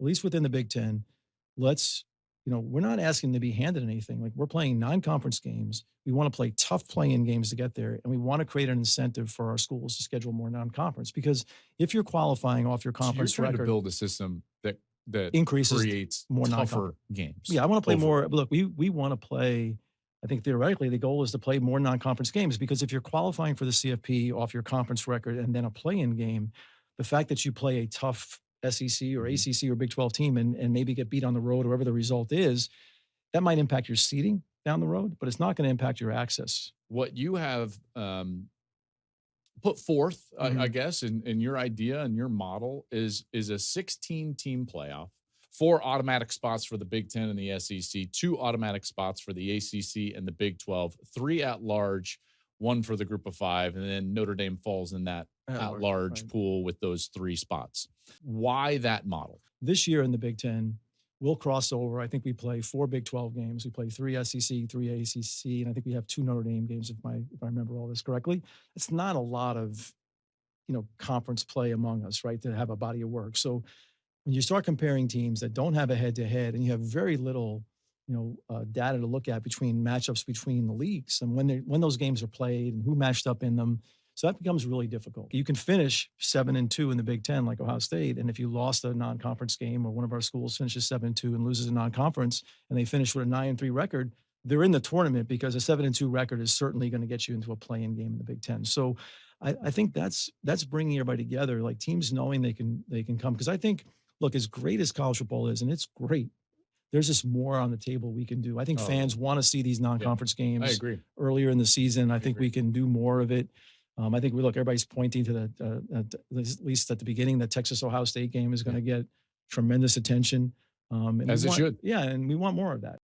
at least within the Big Ten, let's, we're not asking to be handed anything. Like we're playing non-conference games. We want to play tough playing games to get there. And we want to create an incentive for our schools to schedule more non-conference because if you're qualifying off your So you're conference trying to record, build a system that increases creates more tougher games. yeah, I want to play overall. more. Look, we want to play. I think theoretically the goal is to play more non-conference games because if you're qualifying for the CFP off your conference record and then a play-in game, the fact that you play a tough SEC or Mhm. ACC or Big 12 team and maybe get beat on the road, or whatever the result is, that might impact your seeding down the road, but it's not going to impact your access. What you have put forth, I Mhm. guess, in your idea and your model is a 16-team playoff, 4 automatic spots for the Big Ten and the SEC, 2 automatic spots for the ACC and the Big 12, 3 at large, 1 for the Group of 5, and then Notre Dame falls in that At at large, large right. pool with those 3 spots. Why that model? This year in the Big Ten, we'll cross over. I think we play 4 Big 12 games. We play 3 SEC, 3 ACC, and I think we have 2 Notre Dame games if I remember all this correctly. It's not a lot of, conference play among us, right, to have a body of work. So when you start comparing teams that don't have a head-to-head and you have very little, data to look at between matchups between the leagues and when those games are played and who matched up in them, so that becomes really difficult. You can finish 7-2 in the Big Ten, like Ohio State, and if you lost a non-conference game or one of our schools finishes 7-2 and loses a non-conference, and they finish with a 9-3 record, they're in the tournament because a 7-2 record is certainly going to get you into a play-in game in the Big Ten. So I think that's bringing everybody together, like teams knowing they can come. Because I think, look, as great as college football is, and it's great, there's just more on the table we can do. I think Oh, fans want to see these yeah, non-conference I games agree. earlier in the season. I think agree. we can do more of it. I think everybody's pointing to at least at the beginning, the Texas Ohio State game is going to get tremendous attention. And we As it want, should. yeah, and we want more of that.